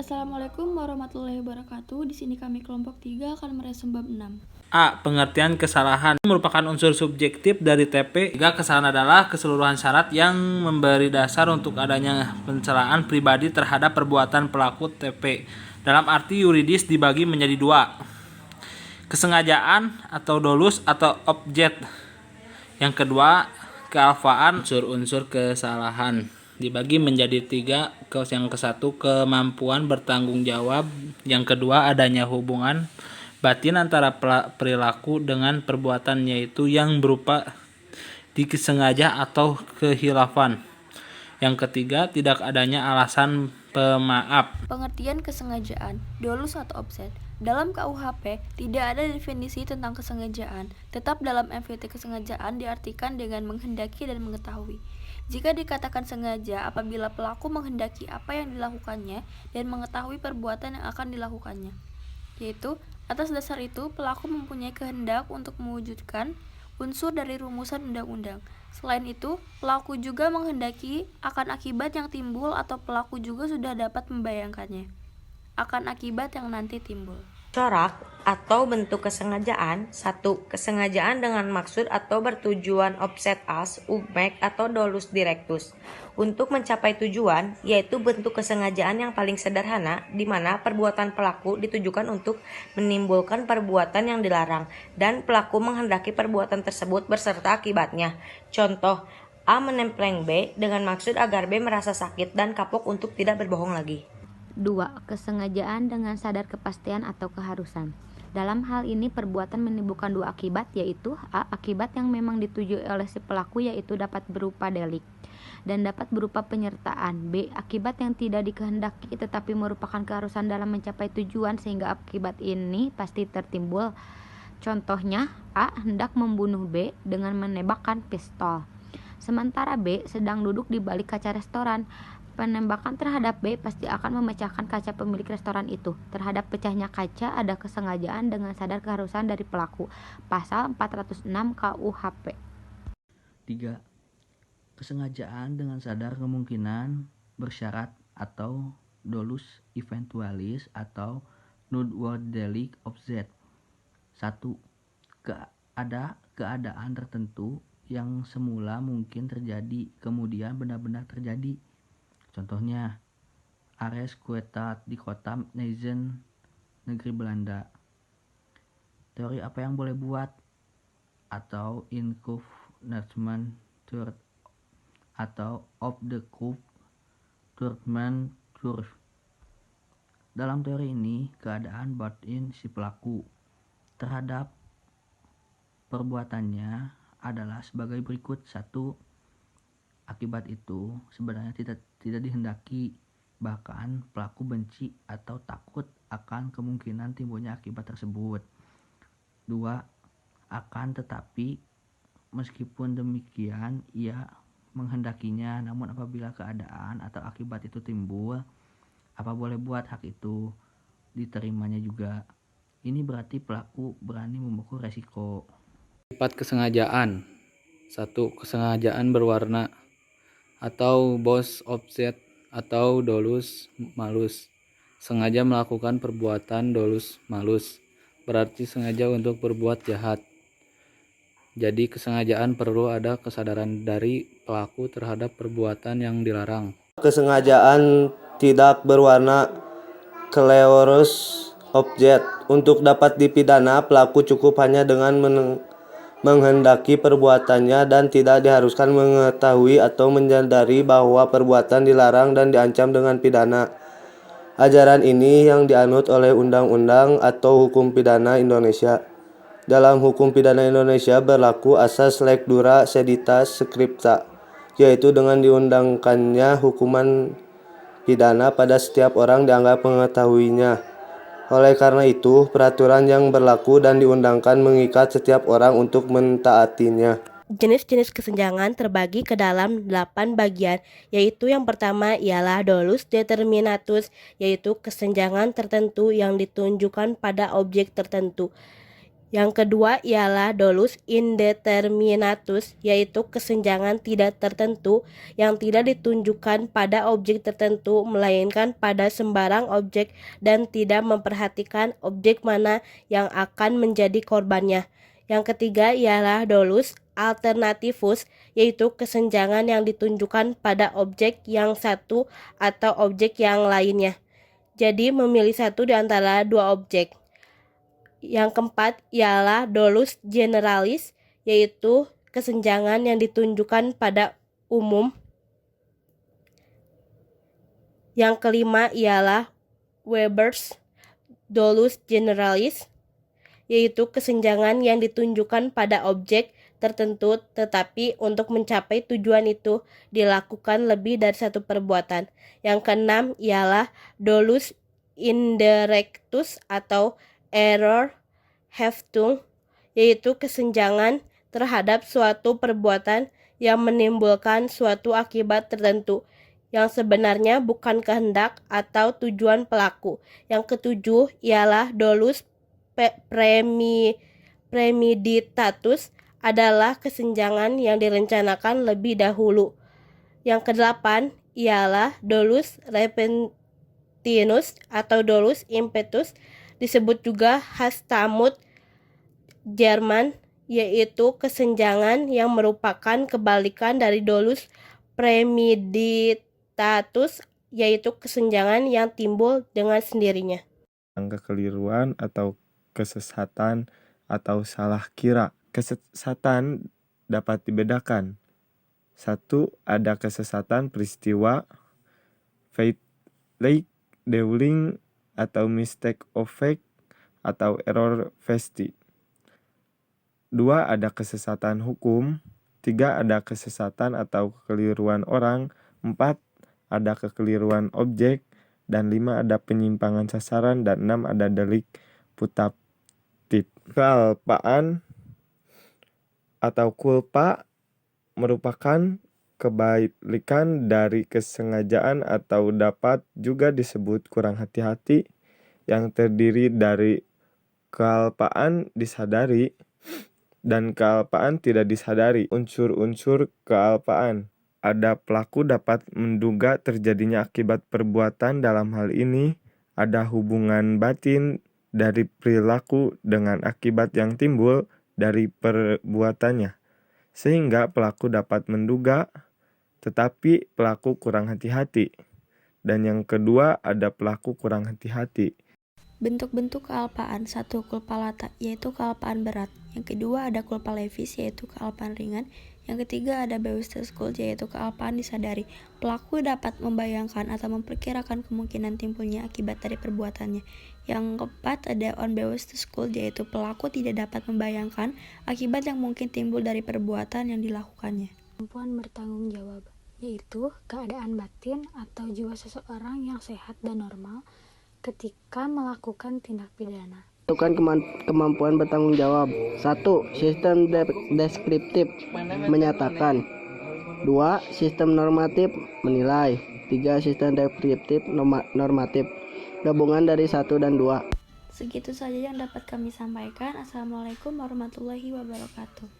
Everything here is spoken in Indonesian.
Assalamualaikum warahmatullahi wabarakatuh. Di sini kami kelompok 3 akan meresum bab 6. A. Pengertian kesalahan merupakan unsur subjektif dari TP. 3. Kesalahan adalah keseluruhan syarat yang memberi dasar untuk adanya pencelaan pribadi terhadap perbuatan pelaku TP. Dalam arti yuridis dibagi menjadi 2. Kesengajaan atau dolus atau objek. Yang kedua, kealfaan unsur-unsur kesalahan dibagi menjadi 3. Yang ke-1 kemampuan bertanggung jawab, yang kedua adanya hubungan batin antara perilaku dengan perbuatan, yaitu yang berupa disengaja atau kehilafan. Yang ketiga, tidak adanya alasan pemaaf. Pengertian kesengajaan, dolus atau offset. Dalam KUHP tidak ada definisi tentang kesengajaan. Tetap dalam MVT kesengajaan diartikan dengan menghendaki dan mengetahui. Jika dikatakan sengaja apabila pelaku menghendaki apa yang dilakukannya dan mengetahui perbuatan yang akan dilakukannya, yaitu atas dasar itu pelaku mempunyai kehendak untuk mewujudkan unsur dari rumusan undang-undang. Selain itu, pelaku juga menghendaki akan akibat yang timbul atau pelaku juga sudah dapat membayangkannya akan akibat yang nanti timbul. Corak atau bentuk kesengajaan. 1. Kesengajaan dengan maksud atau bertujuan offset as, make atau dolus directus. Untuk mencapai tujuan, yaitu bentuk kesengajaan yang paling sederhana, di mana perbuatan pelaku ditujukan untuk menimbulkan perbuatan yang dilarang, dan pelaku menghendaki perbuatan tersebut berserta akibatnya. Contoh, A menempeleng B dengan maksud agar B merasa sakit dan kapok untuk tidak berbohong lagi. 2. Kesengajaan dengan sadar kepastian atau keharusan. Dalam hal ini perbuatan menimbulkan 2 akibat, yaitu A. Akibat yang memang dituju oleh si pelaku, yaitu dapat berupa delik dan dapat berupa penyertaan. B. Akibat yang tidak dikehendaki tetapi merupakan keharusan dalam mencapai tujuan sehingga akibat ini pasti tertimbul. Contohnya, A. Hendak membunuh B dengan menembakkan pistol, sementara B sedang duduk di balik kaca restoran. Penembakan terhadap B pasti akan memecahkan kaca pemilik restoran itu. Terhadap pecahnya kaca ada kesengajaan dengan sadar keharusan dari pelaku. Pasal 406 KUHP. 3. Kesengajaan dengan sadar kemungkinan bersyarat atau dolus eventualis atau noteworthy object. 1. Ada keadaan tertentu yang semula mungkin terjadi kemudian benar-benar terjadi. Contohnya, Ares Kuetat di kota Nijmegen, negeri Belanda. Teori apa yang boleh buat, atau Incovenant Theory atau of the Covenant curve. Dalam teori ini, keadaan batin si pelaku terhadap perbuatannya adalah sebagai berikut. 1. Akibat itu sebenarnya tidak dihendaki, bahkan pelaku benci atau takut akan kemungkinan timbulnya akibat tersebut. 2. Akan tetapi meskipun demikian ia menghendakinya, namun apabila keadaan atau akibat itu timbul, apa boleh buat hak itu diterimanya juga. Ini berarti pelaku berani memikul resiko. Sifat kesengajaan. 1. Kesengajaan berwarna atau both offset atau dolus malus. Sengaja melakukan perbuatan dolus malus, berarti sengaja untuk berbuat jahat. Jadi kesengajaan perlu ada kesadaran dari pelaku terhadap perbuatan yang dilarang. Kesengajaan tidak berwarna clearus object. Untuk dapat dipidana, pelaku cukup hanya dengan menghendaki perbuatannya dan tidak diharuskan mengetahui atau menyadari bahwa perbuatan dilarang dan diancam dengan pidana. Ajaran ini yang dianut oleh undang-undang atau hukum pidana Indonesia. Dalam hukum pidana Indonesia berlaku asas lex dura seditas scripta, yaitu dengan diundangkannya hukuman pidana pada setiap orang dianggap mengetahuinya. Oleh karena itu, peraturan yang berlaku dan diundangkan mengikat setiap orang untuk mentaatinya. Jenis-jenis kesenjangan terbagi ke dalam 8 bagian, yaitu yang pertama ialah dolus determinatus, yaitu kesenjangan tertentu yang ditunjukkan pada objek tertentu. Yang kedua ialah dolus indeterminatus, yaitu kesenjangan tidak tertentu yang tidak ditunjukkan pada objek tertentu, melainkan pada sembarang objek dan tidak memperhatikan objek mana yang akan menjadi korbannya. Yang ketiga ialah dolus alternativus, yaitu kesenjangan yang ditunjukkan pada objek yang satu atau objek yang lainnya. Jadi memilih satu di antara dua objek. Yang keempat ialah dolus generalis, yaitu kesenjangan yang ditunjukkan pada umum. Yang kelima ialah Weber's dolus generalis, yaitu kesenjangan yang ditunjukkan pada objek tertentu, tetapi untuk mencapai tujuan itu dilakukan lebih dari satu perbuatan. Yang keenam ialah dolus indirectus atau error Heftung, yaitu kesenjangan terhadap suatu perbuatan yang menimbulkan suatu akibat tertentu yang sebenarnya bukan kehendak atau tujuan pelaku. Yang ketujuh ialah dolus premeditatus, adalah kesenjangan yang direncanakan lebih dahulu. Yang kedelapan ialah dolus repentinus atau dolus impetus, disebut juga Hastamut Jerman, yaitu kesenjangan yang merupakan kebalikan dari dolus premeditatus, yaitu kesenjangan yang timbul dengan sendirinya. Kekeliruan atau kesesatan atau salah kira. Kesesatan dapat dibedakan. 1. Ada kesesatan peristiwa, faith like dwelling atau mistake of fact atau error fasti. 2. Ada kesesatan hukum. 3. Ada kesesatan atau kekeliruan orang. 4. Ada kekeliruan objek. Dan 5. Ada penyimpangan sasaran. Dan 6. Ada delik putatif. Kealpaan atau kulpa merupakan kebalikan dari kesengajaan atau dapat juga disebut kurang hati-hati, yang terdiri dari kealpaan disadari dan kealpaan tidak disadari. Unsur-unsur kealpaan. Ada pelaku dapat menduga terjadinya akibat perbuatan. Dalam hal ini ada hubungan batin dari perilaku dengan akibat yang timbul dari perbuatannya, sehingga pelaku dapat menduga, tetapi pelaku kurang hati-hati. Dan yang kedua, ada pelaku kurang hati-hati. Bentuk-bentuk kealpaan. 1. Culpa lata, yaitu kealpaan berat. Yang kedua ada culpa levis, yaitu kealpaan ringan. Yang ketiga ada bewussteskuld, yaitu kealpaan disadari. Pelaku dapat membayangkan atau memperkirakan kemungkinan timbulnya akibat dari perbuatannya. Yang keempat ada onbewussteskuld, yaitu pelaku tidak dapat membayangkan akibat yang mungkin timbul dari perbuatan yang dilakukannya. Kemampuan bertanggung jawab, yaitu keadaan batin atau jiwa seseorang yang sehat dan normal ketika melakukan tindak pidana. Tentukan kemampuan bertanggung jawab. 1. Sistem deskriptif menyatakan. 2. Sistem normatif menilai. 3. Sistem deskriptif normatif. Gabungan dari 1 dan 2. Segitu saja yang dapat kami sampaikan. Assalamualaikum warahmatullahi wabarakatuh.